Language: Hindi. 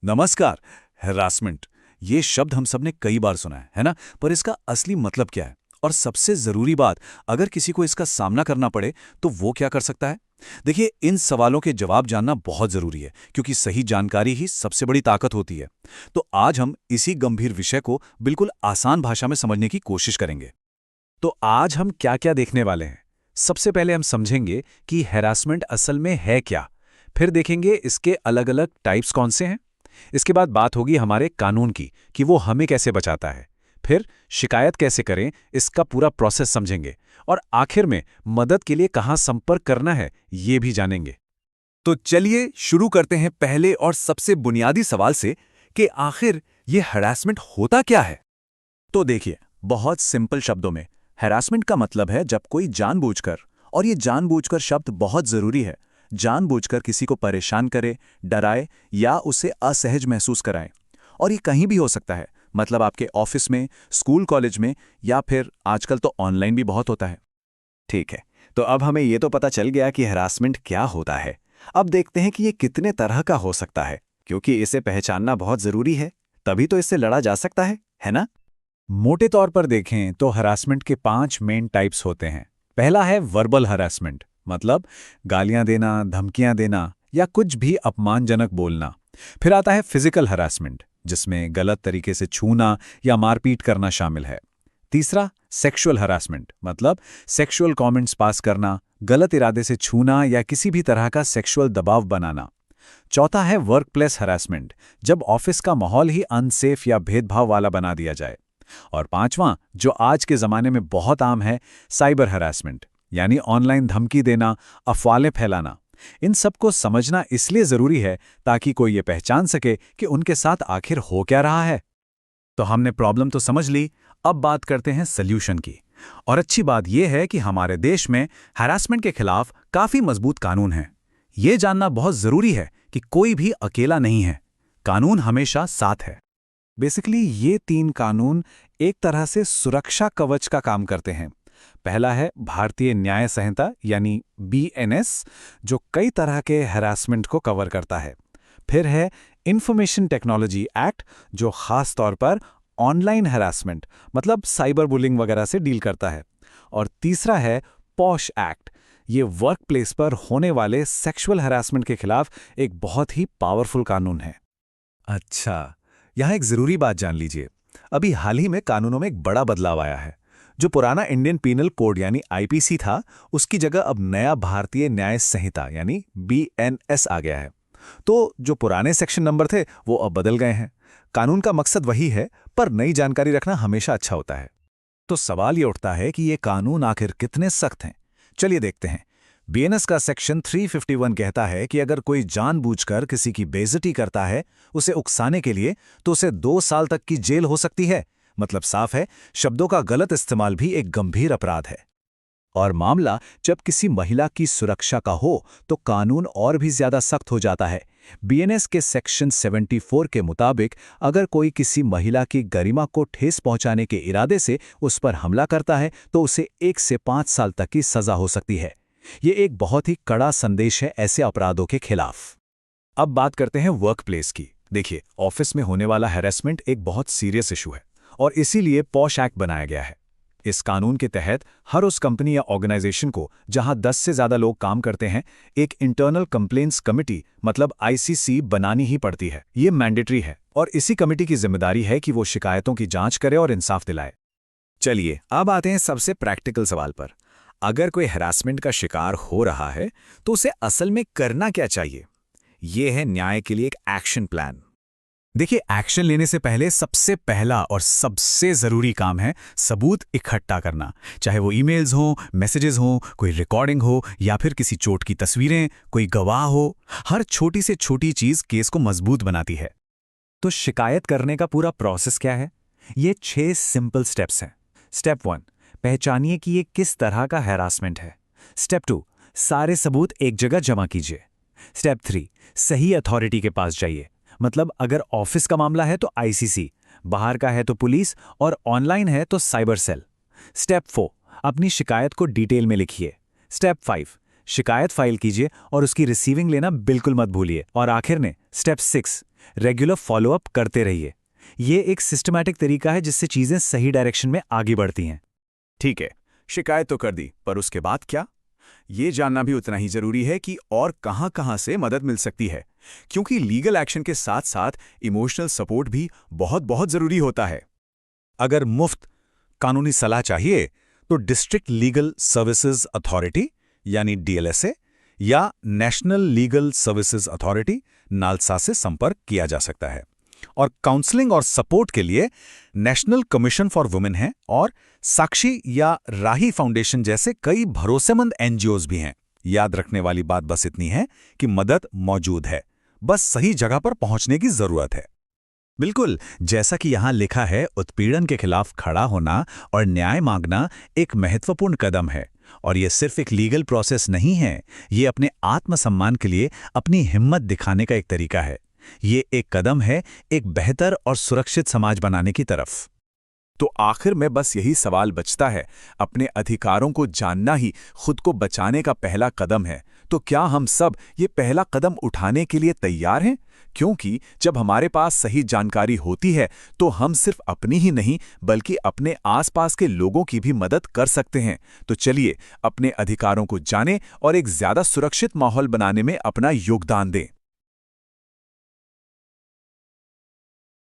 नमस्कार। हैरासमेंट, ये शब्द हम सबने कई बार सुना है ना? पर इसका असली मतलब क्या है? और सबसे जरूरी बात, अगर किसी को इसका सामना करना पड़े तो वो क्या कर सकता है? देखिए, इन सवालों के जवाब जानना बहुत जरूरी है, क्योंकि सही जानकारी ही सबसे बड़ी ताकत होती है। तो आज हम इसी गंभीर विषय को बिल्कुल आसान भाषा में समझने की कोशिश करेंगे। तो आज हम क्या-क्या देखने वाले हैं? सबसे पहले हम समझेंगे कि हैरासमेंट असल में है क्या। फिर देखेंगे इसके अलग-अलग टाइप्स कौन से हैं। इसके बाद बात होगी हमारे कानून की, कि वो हमें कैसे बचाता है। फिर शिकायत कैसे करें, इसका पूरा प्रोसेस समझेंगे। और आखिर में मदद के लिए कहाँ संपर्क करना है, ये भी जानेंगे। तो चलिए शुरू करते हैं पहले और सबसे बुनियादी सवाल से, कि आखिर ये हैरासमेंट होता क्या है। तो देखिए, बहुत सिंपल शब्दों में हैरासमेंट का मतलब है जब कोई जानबूझकर, और ये जानबूझकर शब्द बहुत जरूरी है, जानबूझकर किसी को परेशान करे, डराए या उसे असहज महसूस कराए। और ये कहीं भी हो सकता है, मतलब आपके ऑफिस में, स्कूल कॉलेज में, या फिर आजकल तो ऑनलाइन भी बहुत होता है। ठीक है, तो अब हमें ये तो पता चल गया कि हैरासमेंट क्या होता है। अब देखते हैं कि ये कितने तरह का हो सकता है, क्योंकि इसे पहचानना बहुत जरूरी है, तभी तो इससे लड़ा जा सकता है ना? मोटे तौर पर देखें तो हरासमेंट के 5 मेन टाइप्स होते हैं। पहला है वर्बल हरासमेंट, मतलब गालियां देना, धमकियां देना या कुछ भी अपमानजनक बोलना। फिर आता है फिजिकल हरासमेंट, जिसमें गलत तरीके से छूना या मारपीट करना शामिल है। तीसरा, सेक्सुअल हरासमेंट, मतलब सेक्सुअल कमेंट्स पास करना, गलत इरादे से छूना या किसी भी तरह का सेक्सुअल दबाव बनाना। चौथा है वर्क प्लेस हरासमेंट, जब ऑफिस का माहौल ही अनसेफ या भेदभाव वाला बना दिया जाए। और पांचवां, जो आज के जमाने में बहुत आम है, साइबर हरासमेंट, यानी ऑनलाइन धमकी देना, अफवाहें फैलाना। इन सबको समझना इसलिए जरूरी है ताकि कोई ये पहचान सके कि उनके साथ आखिर हो क्या रहा है। तो हमने प्रॉब्लम तो समझ ली, अब बात करते हैं सल्यूशन की। और अच्छी बात यह है कि हमारे देश में हरासमेंट के खिलाफ काफी मजबूत कानून हैं। ये जानना बहुत जरूरी है कि कोई भी अकेला नहीं है, कानून हमेशा साथ है। बेसिकली ये 3 कानून एक तरह से सुरक्षा कवच का काम करते हैं। पहला है भारतीय न्याय संहिता यानी बीएनएस, जो कई तरह के हैरासमेंट को कवर करता है। फिर है इंफॉर्मेशन टेक्नोलॉजी एक्ट, जो खास तौर पर ऑनलाइन हैरासमेंट, मतलब साइबर बुलिंग वगैरह से डील करता है। और तीसरा है पॉश एक्ट, ये वर्क प्लेस पर होने वाले सेक्सुअल हैरासमेंट के खिलाफ एक बहुत ही पावरफुल कानून है। अच्छा, यहाँ एक जरूरी बात जान लीजिए। अभी हाल ही में कानूनों में एक बड़ा बदलाव आया है। जो पुराना इंडियन पीनल कोड यानी आईपीसी था, उसकी जगह अब नया भारतीय न्याय संहिता यानी बीएनएस आ गया है। तो जो पुराने सेक्शन नंबर थे वो अब बदल गए हैं। कानून का मकसद वही है, पर नई जानकारी रखना हमेशा अच्छा होता है। तो सवाल ये उठता है कि ये कानून आखिर कितने सख्त हैं। चलिए देखते हैं। बीएनएस का सेक्शन 351 कहता है कि अगर कोई जानबूझकर किसी की बेइज्जती करता है, उसे उकसाने के लिए, तो उसे 2 साल तक की जेल हो सकती है। मतलब साफ है, शब्दों का गलत इस्तेमाल भी एक गंभीर अपराध है। और मामला जब किसी महिला की सुरक्षा का हो तो कानून और भी ज्यादा सख्त हो जाता है। बीएनएस के सेक्शन 74 के मुताबिक अगर कोई किसी महिला की गरिमा को ठेस पहुंचाने के इरादे से उस पर हमला करता है तो उसे 1 से 5 साल तक की सजा हो सकती है। ये एक बहुत ही कड़ा संदेश है ऐसे अपराधों के खिलाफ। अब बात करते हैं वर्क प्लेस की। देखिए, ऑफिस में होने वाला हैरेसमेंट एक बहुत सीरियस इशू है, और इसीलिए पॉश एक्ट बनाया गया है। इस कानून के तहत हर उस कंपनी या ऑर्गेनाइजेशन को जहां 10 से ज्यादा लोग काम करते हैं, एक इंटरनल कंप्लेंट्स कमिटी मतलब आईसीसी बनानी ही पड़ती है। ये मैंडेटरी है, और इसी कमिटी की जिम्मेदारी है कि वो शिकायतों की जांच करे और इंसाफ दिलाए। चलिए अब आते हैं सबसे प्रैक्टिकल सवाल पर। अगर कोई हैरासमेंट का शिकार हो रहा है तो उसे असल में करना क्या चाहिए? यह है न्याय के लिए एक एक्शन प्लान। देखिए, एक्शन लेने से पहले सबसे पहला और सबसे जरूरी काम है सबूत इकट्ठा करना। चाहे वो ईमेल्स हो, मैसेजेस हो, कोई रिकॉर्डिंग हो, या फिर किसी चोट की तस्वीरें, कोई गवाह हो। हर छोटी से छोटी चीज केस को मजबूत बनाती है। तो शिकायत करने का पूरा प्रोसेस क्या है? ये 6 सिंपल स्टेप्स हैं। स्टेप 1, पहचानिए कि ये किस तरह का हैरासमेंट है। स्टेप 2, सारे सबूत एक जगह जमा कीजिए। स्टेप 3, सही अथॉरिटी के पास जाइए। मतलब अगर ऑफिस का मामला है तो आईसीसी, बाहर का है तो पुलिस, और ऑनलाइन है तो साइबर सेल। स्टेप 4, अपनी शिकायत को डिटेल में लिखिए। स्टेप 5, शिकायत फाइल कीजिए और उसकी रिसीविंग लेना बिल्कुल मत भूलिए। और आखिर में स्टेप 6, रेगुलर फॉलोअप करते रहिए। ये एक सिस्टमैटिक तरीका है जिससे चीजें सही डायरेक्शन में आगे बढ़ती हैं। ठीक है, शिकायत तो कर दी, पर उसके बाद क्या? ये जानना भी उतना ही जरूरी है कि और कहां-कहां से मदद मिल सकती है, क्योंकि लीगल एक्शन के साथ-साथ इमोशनल सपोर्ट भी बहुत जरूरी होता है। अगर मुफ्त कानूनी सलाह चाहिए तो डिस्ट्रिक्ट लीगल सर्विसेज अथॉरिटी यानी डीएलएसए या national legal services authority NALSA से संपर्क किया जा सकता है। और काउंसलिंग और सपोर्ट के लिए नेशनल कमीशन फॉर वुमेन है और साक्षी या राही फाउंडेशन जैसे कई भरोसेमंद एनजीओज भी हैं। याद रखने वाली बात बस इतनी है कि मदद मौजूद है, बस सही जगह पर पहुंचने की जरूरत है। बिल्कुल, जैसा कि यहां लिखा है, उत्पीड़न के खिलाफ खड़ा होना और न्याय मांगना एक महत्वपूर्ण कदम है। और ये सिर्फ एक लीगल प्रोसेस नहीं है, ये अपने आत्मसम्मान के लिए अपनी हिम्मत दिखाने का एक तरीका है। ये एक कदम है एक बेहतर और सुरक्षित समाज बनाने की तरफ। तो आखिर में बस यही सवाल बचता है, अपने अधिकारों को जानना ही खुद को बचाने का पहला कदम है। तो क्या हम सब ये पहला कदम उठाने के लिए तैयार हैं? क्योंकि जब हमारे पास सही जानकारी होती है तो हम सिर्फ अपनी ही नहीं बल्कि अपने आसपास के लोगों की भी मदद कर सकते हैं। तो चलिए अपने अधिकारों को जानें और एक ज्यादा सुरक्षित माहौल बनाने में अपना योगदान दें।